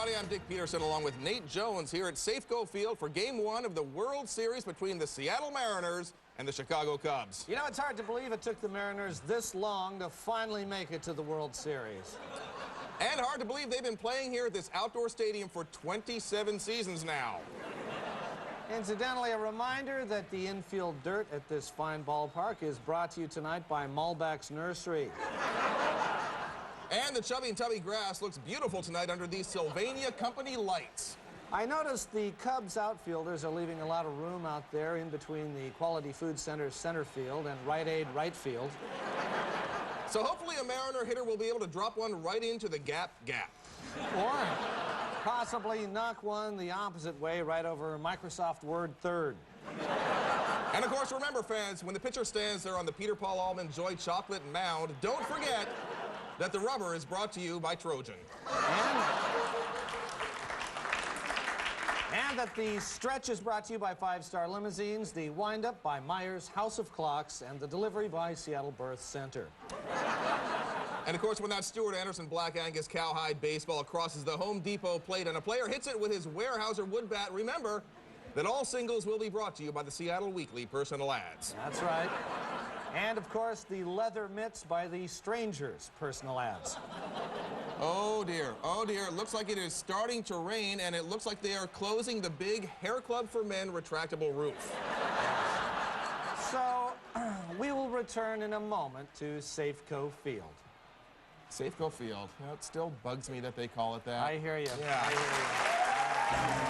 everybody. I'm Dick Peterson along with Nate Jones here at Safeco Field for Game 1 of the World Series between the Seattle Mariners and the Chicago Cubs. You know, it's hard to believe it took the Mariners this long to finally make it to the World Series. And hard to believe they've been playing here at this outdoor stadium for 27 seasons now. Incidentally, a reminder that the infield dirt at this fine ballpark is brought to you tonight by Malbec's Nursery. And the chubby and tubby grass looks beautiful tonight under these Sylvania Company lights. I noticed the Cubs outfielders are leaving a lot of room out there in between the Quality Food Center's center field and Rite Aid right field. So hopefully a Mariner hitter will be able to drop one right into the gap. Or possibly knock one the opposite way right over Microsoft Word third. And of course, remember, fans, when the pitcher stands there on the Peter Paul Almond Joy Chocolate Mound, don't forget that the rubber is brought to you by Trojan. And that the stretch is brought to you by 5-Star Limousines, the wind-up by Myers House of Clocks, and the delivery by Seattle Birth Center. And of course, when that Stuart Anderson Black Angus Cowhide baseball crosses the Home Depot plate and a player hits it with his Weyerhaeuser wood bat, remember that all singles will be brought to you by the Seattle Weekly Personal Ads. That's right. And, of course, the leather mitts by the Strangers Personal Ads. Oh, dear. Oh, dear. It looks like it is starting to rain, and it looks like they are closing the big Hair Club for Men retractable roof. So, we will return in a moment to Safeco Field. Safeco Field. You know, it still bugs me that they call it that. I hear you. Yeah. I hear you.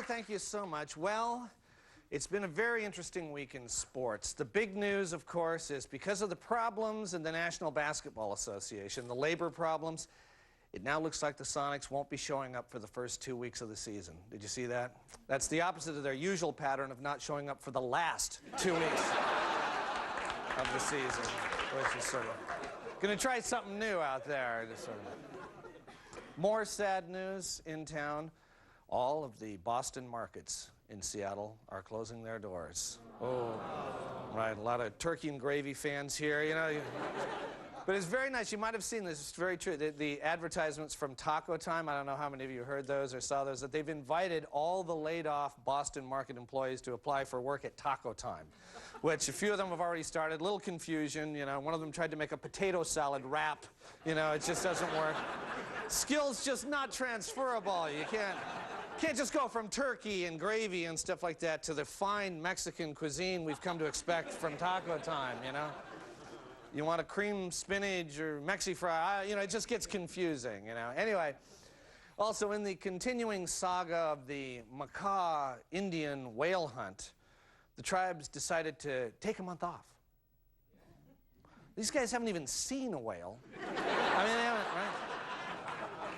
Thank you so much. Well, it's been a very interesting week in sports. The big news, of course, is because of the problems in the National Basketball Association, the labor problems, it now looks like the Sonics won't be showing up for the first 2 weeks of the season. Did you see that? That's the opposite of their usual pattern of not showing up for the last 2 weeks of the season, which is sort of going to try something new out there. Just sort of. More sad news in town. All of the Boston markets in Seattle are closing their doors. Oh, right, a lot of turkey and gravy fans here, you know. But it's very nice. You might have seen this. It's very true. The advertisements from Taco Time, I don't know how many of you heard those or saw those, that they've invited all the laid-off Boston market employees to apply for work at Taco Time, which a few of them have already started. A little confusion, you know. One of them tried to make a potato salad wrap. You know, it just doesn't work. Skills just not transferable. You can't just go from turkey and gravy and stuff like that to the fine Mexican cuisine we've come to expect from Taco Time, you know? You want a cream spinach or Mexi fry, you know, it just gets confusing, you know? Anyway, also in the continuing saga of the macaw Indian whale hunt, the tribes decided to take a month off. These guys haven't even seen a whale. I mean, they haven't, right?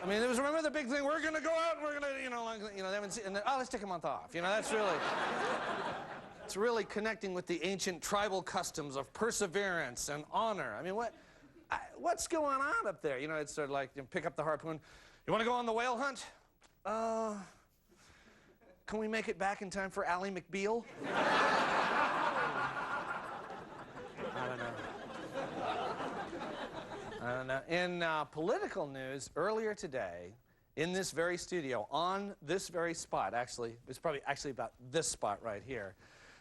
I mean, remember the big thing, we're going to go out and we're going to, they haven't seen, and then, oh, let's take a month off. You know, that's really, it's really connecting with the ancient tribal customs of perseverance and honor. I mean, what's going on up there? You know, it's sort of like, you pick up the harpoon. You want to go on the whale hunt? Can we make it back in time for Ally McBeal? I don't know. I don't know. In political news, earlier today, in this very studio, on this very spot, actually, it's probably actually about this spot right here,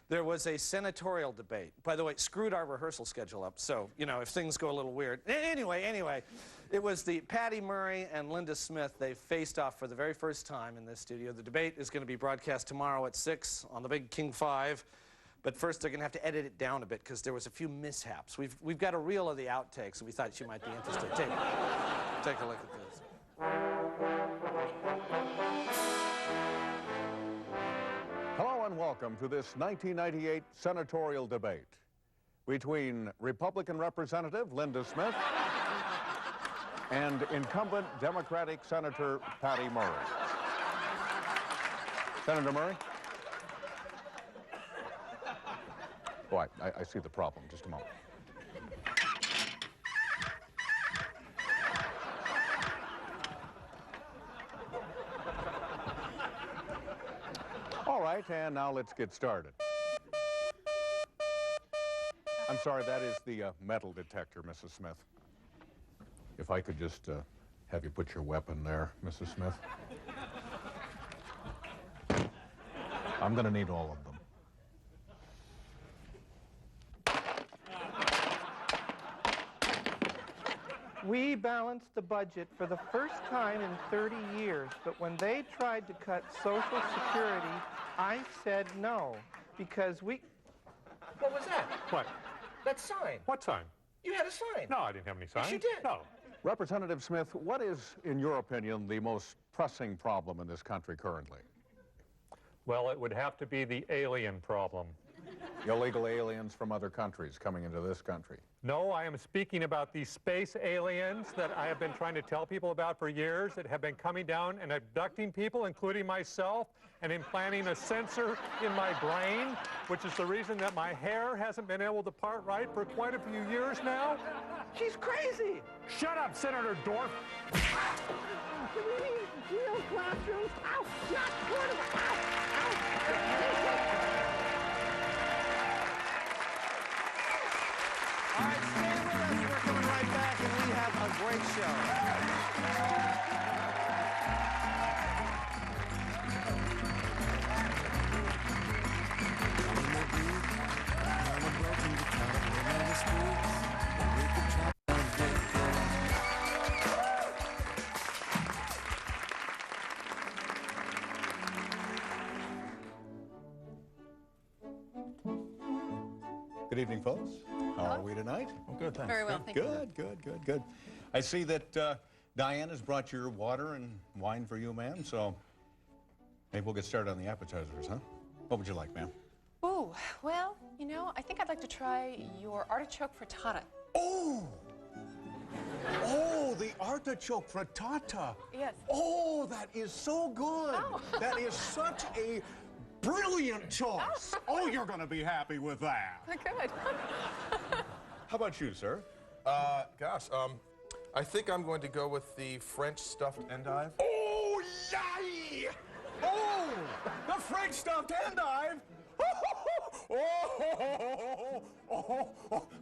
there was a senatorial debate. By the way, it screwed our rehearsal schedule up, so, you know, if things go a little weird. Anyway, it was the Patty Murray and Linda Smith. They faced off for the very first time in this studio. The debate is going to be broadcast tomorrow at 6 on the big King 5. But first, they're going to have to edit it down a bit because there was a few mishaps. We've got a reel of the outtakes, and we thought you might be interested. Take a look at this. Hello and welcome to this 1998 senatorial debate between Republican Representative Linda Smith and incumbent Democratic Senator Patty Murray. Senator Murray? Boy, I see the problem. Just a moment. All right, and now let's get started. I'm sorry, that is the metal detector, Mrs. Smith. If I could just have you put your weapon there, Mrs. Smith. I'm going to need all of them. We balanced the budget for the first time in 30 years, but when they tried to cut Social Security, I said no, because we... What was that? What? That sign. What sign? You had a sign. No, I didn't have any sign. Yes, you did. No. Representative Smith, what is, in your opinion, the most pressing problem in this country currently? Well, it would have to be the alien problem. Illegal aliens from other countries coming into this country. No, I am speaking about these space aliens that I have been trying to tell people about for years that have been coming down and abducting people, including myself, and implanting a sensor in my brain, which is the reason that my hair hasn't been able to part right for quite a few years now. She's crazy! Shut up, Senator Dorff! Do we need real classrooms? Ow! Not portable! Ow! All right, stay with us. We're coming right back, and we have a great show. Good evening, folks. How are we tonight? Well, good, thanks. Very well, thank you. Good. I see that Diane has brought your water and wine for you, ma'am, so maybe we'll get started on the appetizers, huh? What would you like, ma'am? Ooh, well, you know, I think I'd like to try your artichoke frittata. Oh, the artichoke frittata. Yes. Oh, that is so good. Oh. That is such a brilliant choice. Oh, you're going to be happy with that. Good. How about you, sir? I think I'm going to go with the French stuffed endive. Oh, yay! Oh, the French stuffed endive.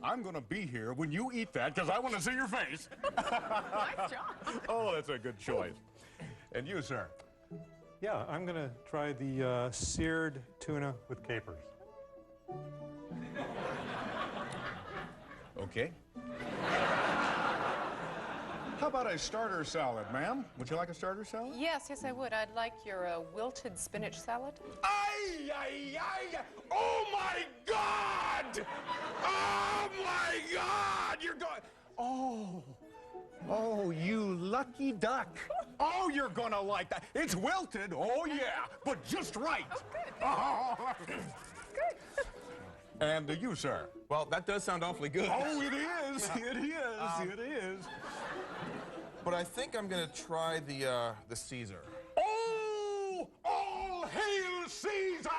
I'm going to be here when you eat that because I want to see your face. Nice job. Oh, that's a good choice. And you, sir? Yeah, I'm going to try the seared tuna with capers. Okay. How about a starter salad, ma'am? Would you like a starter salad? Yes, I would. I'd like your wilted spinach salad. Ay, ay, ay! Oh, my God! Oh, my God! You're going... Oh, you lucky duck. Oh, you're gonna like that. It's wilted, oh yeah, but just right. Oh, good. Oh. Good. And you, sir? Well, that does sound awfully good. Oh, it is. It is. But I think I'm going to try the Caesar. Oh, all hail Caesar!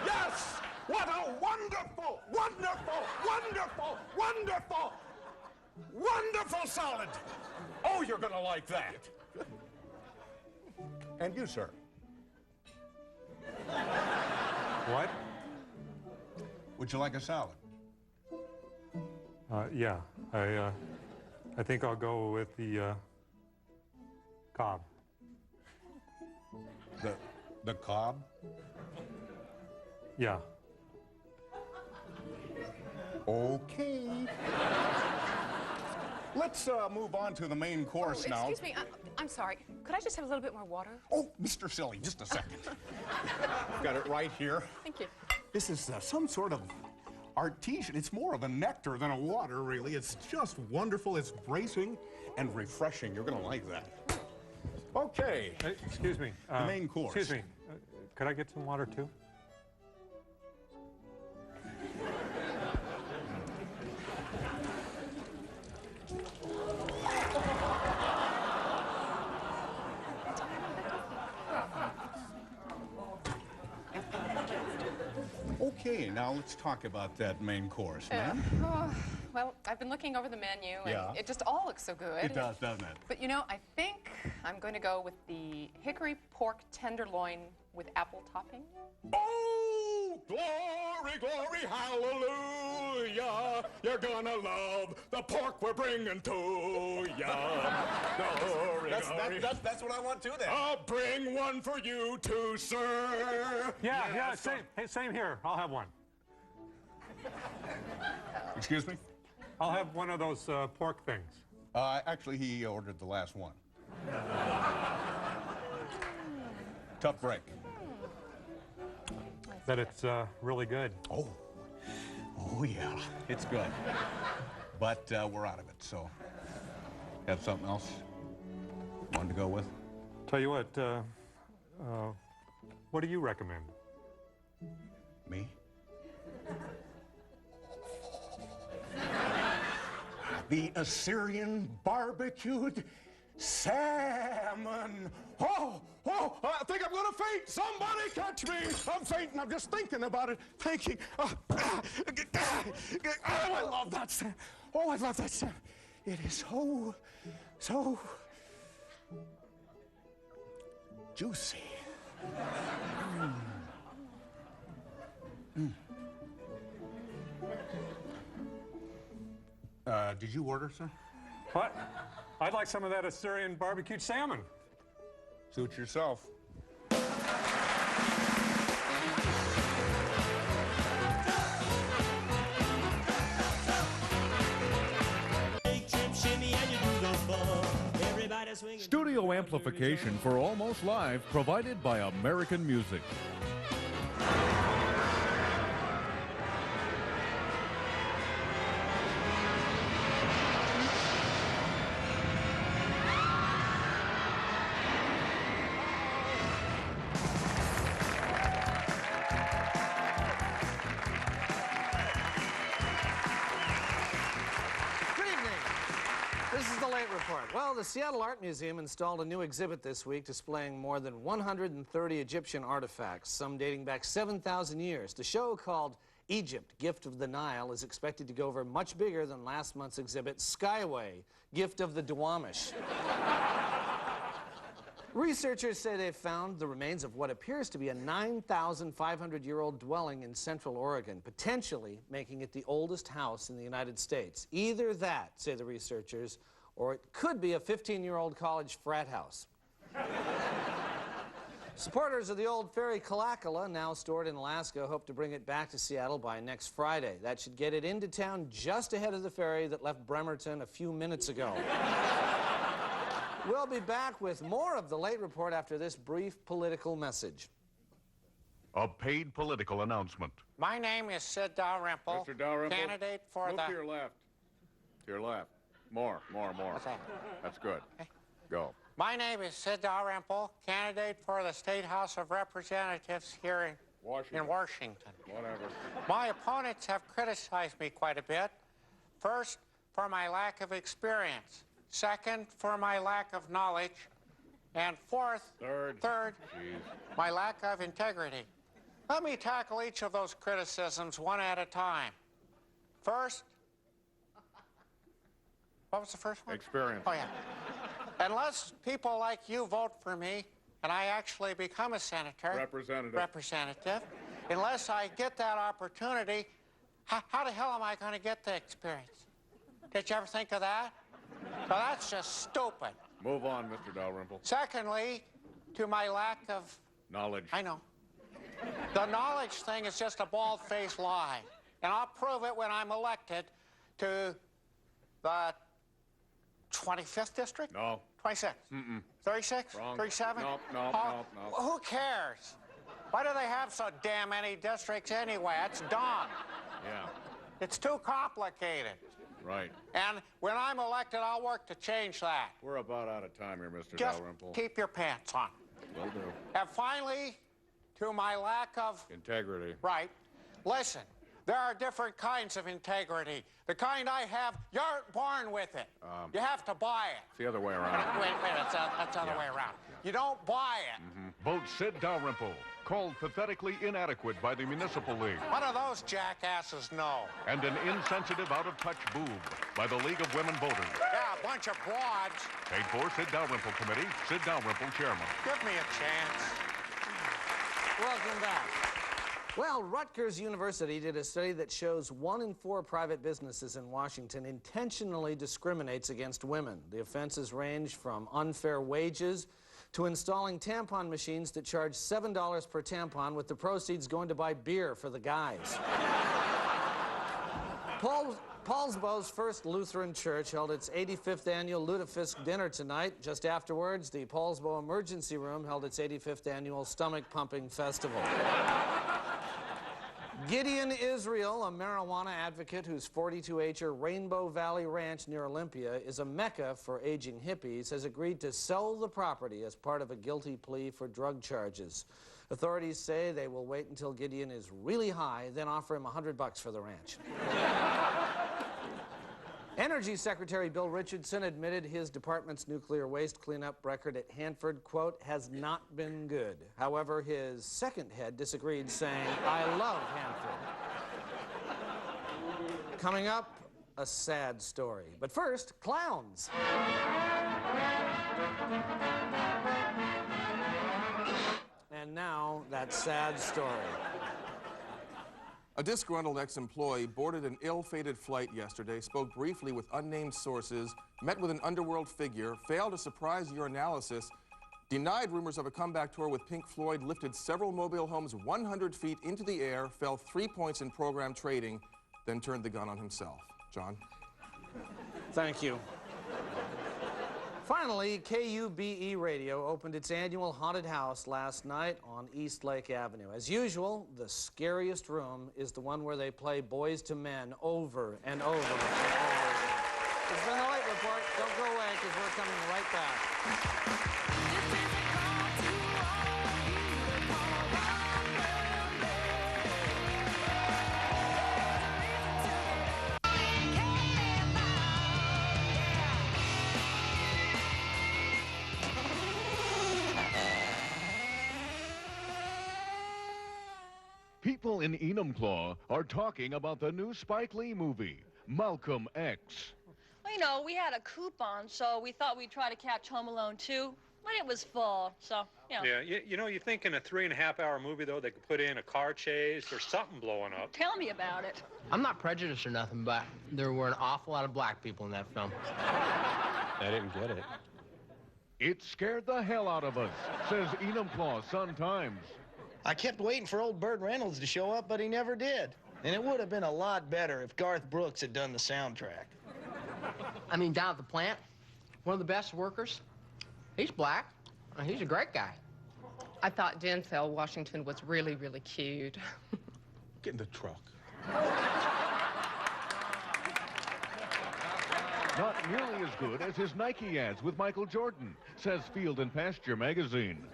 Yes! What a wonderful, wonderful, wonderful, wonderful, wonderful salad! Oh, you're gonna like that. And you, sir? What? Would you like a salad? Yeah, I think I'll go with the Cobb. The cob? Yeah. Okay. Let's move on to the main course now. Excuse me, I'm sorry. Could I just have a little bit more water? Oh, Mr. Silly, just a second. I've got it right here. Thank you. This is some sort of artesian. It's more of a nectar than a water, really. It's just wonderful. It's bracing and refreshing. You're going to like that. Okay. Excuse me. The main course. Excuse me. Could I get some water, too? Okay, now let's talk about that main course, ma'am. Well, I've been looking over the menu, and Yeah. it just all looks so good. It does, doesn't it? But you know, I think I'm going to go with the hickory pork tenderloin with apple topping. Oh, glory, glory, hallelujah. You're gonna love the pork we're bringing to ya. Glory, glory. That's what I want too then. I'll bring one for you too, sir. Yeah, same here. I'll have one. Excuse me? I'll have one of those pork things. Actually, he ordered the last one. Tough break. That it's really good. Oh, yeah, it's good. But we're out of it, so have something else wanted to go with? Tell you what do you recommend? Me? The Assyrian barbecued salmon. Oh, I think I'm gonna faint. Somebody catch me. I'm fainting. I'm just thinking about it. Thinking. Oh, I love that salmon. Oh, I love that salmon. It is so juicy. Did you order, sir? What? I'd like some of that Assyrian barbecued salmon. Suit yourself. Studio amplification for Almost Live provided by American Music. Well, the Seattle Art Museum installed a new exhibit this week displaying more than 130 Egyptian artifacts, some dating back 7,000 years. The show, called Egypt, Gift of the Nile, is expected to go over much bigger than last month's exhibit, Skyway, Gift of the Duwamish. Researchers say they've found the remains of what appears to be a 9,500-year-old dwelling in Central Oregon, potentially making it the oldest house in the United States. Either that, say the researchers, or it could be a 15-year-old college frat house. Supporters of the old ferry Kalakala, now stored in Alaska, hope to bring it back to Seattle by next Friday. That should get it into town just ahead of the ferry that left Bremerton a few minutes ago. We'll be back with more of the Late Report after this brief political message. A paid political announcement. My name is Sid Dalrymple. Mr. Dalrymple, candidate for move the... to your left. To your left. More. What's that? That's good. Okay. Go. My name is Sid Dalrymple, candidate for the State House of Representatives here in Washington. Whatever. My opponents have criticized me quite a bit. First, for my lack of experience. Second, for my lack of knowledge. And fourth, third, my lack of integrity. Let me tackle each of those criticisms one at a time. First, what was the first one? Experience. Oh, yeah. Unless people like you vote for me, and I actually become a senator. Representative. Unless I get that opportunity, how the hell am I going to get the experience? Did you ever think of that? Well, that's just stupid. Move on, Mr. Dalrymple. Secondly, to my lack of Knowledge. I know. The knowledge thing is just a bald-faced lie. And I'll prove it when I'm elected to the 25th district? No. 26. 36? Wrong. 37? No. Who cares? Why do they have so damn many districts anyway? That's dumb. Yeah. It's too complicated. Right. And when I'm elected, I'll work to change that. We're about out of time here, Mr. Just Dalrymple. keep your pants on. Will do. And finally, to my lack of... Integrity. Right. Listen, there are different kinds of integrity. The kind I have, you aren't born with it. You have to buy it. It's the other way around. Wait, that's the other way around. You don't buy it. Vote Sid Dalrymple, called pathetically inadequate by the Municipal League, What do those jackasses know? and an insensitive, out-of-touch boob by the League of Women Voters. Yeah, a bunch of broads. Paid for, Sid Dalrymple Committee, Sid Dalrymple Chairman. Give me a chance. Welcome back. Well, Rutgers University did a study that shows 1 in 4 private businesses in Washington intentionally discriminates against women. The offenses range from unfair wages to installing tampon machines that charge $7 per tampon, with the proceeds going to buy beer for the guys. Paulsbo's First Lutheran Church held its 85th annual Lutefisk dinner tonight. Just afterwards, the Paulsbo Emergency Room held its 85th annual Stomach Pumping Festival. Gideon Israel, a marijuana advocate whose 42-acre Rainbow Valley Ranch near Olympia is a mecca for aging hippies, has agreed to sell the property as part of a guilty plea for drug charges. Authorities say they will wait until Gideon is really high, then offer him $100 for the ranch. Energy Secretary Bill Richardson admitted his department's nuclear waste cleanup record at Hanford, quote, has not been good. However, his second head disagreed, saying, I love Hanford. Coming up, a sad story. But first, clowns. And now, that sad story. A disgruntled ex-employee boarded an ill-fated flight yesterday, spoke briefly with unnamed sources, met with an underworld figure, failed a surprise urinalysis, denied rumors of a comeback tour with Pink Floyd, lifted several mobile homes 100 feet into the air, fell 3 points in program trading, then turned the gun on himself. John? Thank you. Finally, KUBE Radio opened its annual haunted house last night on East Lake Avenue. As usual, the scariest room is the one where they play Boys to Men over and over and over again. It's been the Late Report. Don't go away, because we're coming right back. People in Enumclaw are talking about the new Spike Lee movie, Malcolm X. Well, you know, we had a coupon, so we thought we'd try to catch Home Alone 2, but it was full, so, you know. Yeah, you know, you think in a 3.5-hour movie, though, they could put in a car chase or something blowing up. Tell me about it. I'm not prejudiced or nothing, but there were an awful lot of black people in that film. I didn't get it. It scared the hell out of us, says Enumclaw Sun-Times. I kept waiting for old Burt Reynolds to show up, but he never did. And it would have been a lot better if Garth Brooks had done the soundtrack. I mean, down at the plant, one of the best workers, he's black. He's a great guy. I thought Denzel Washington was really, really cute. Get in the truck. Not nearly as good as his Nike ads with Michael Jordan, says Field and Pasture magazine.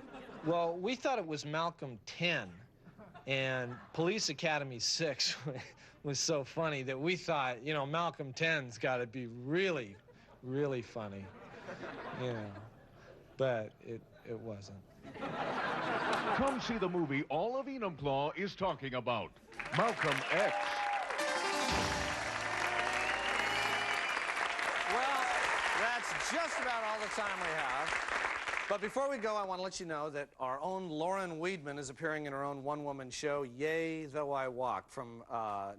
Well, we thought it was Malcolm 10, and Police Academy 6 was so funny that we thought, you know, Malcolm 10's got to be really, really funny, you know, but it wasn't. Come see the movie all of Enumclaw is talking about, Malcolm X. Well, that's just about all the time we have. But before we go, I want to let you know that our own Lauren Weedman is appearing in her own one-woman show, Yea, Though I Walk, from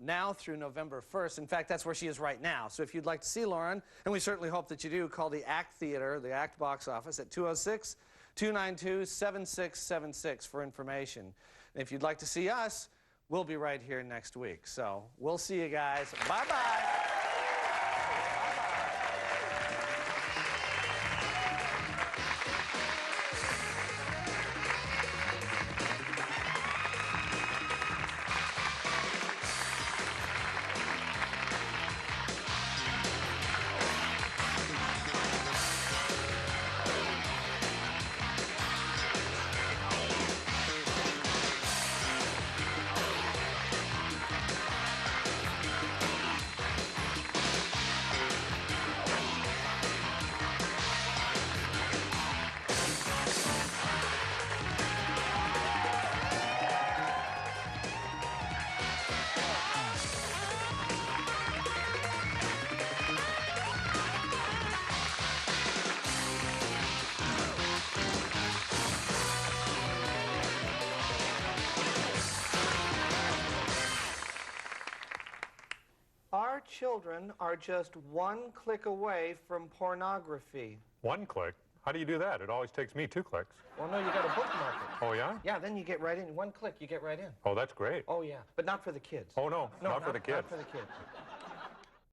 now through November 1st. In fact, that's where she is right now. So if you'd like to see Lauren, and we certainly hope that you do, call the ACT Theater, the ACT box office, at 292-7676 for information. And if you'd like to see us, we'll be right here next week. So we'll see you guys. Bye-bye. Our children are just one click away from pornography. One click? How do you do that? It always takes me 2 clicks. Well, no, you got to bookmark it. Oh, yeah? Yeah, then you get right in. One click, you get right in. Oh, that's great. Oh, yeah, but not for the kids. Oh, no, not for the kids. Not for the kids.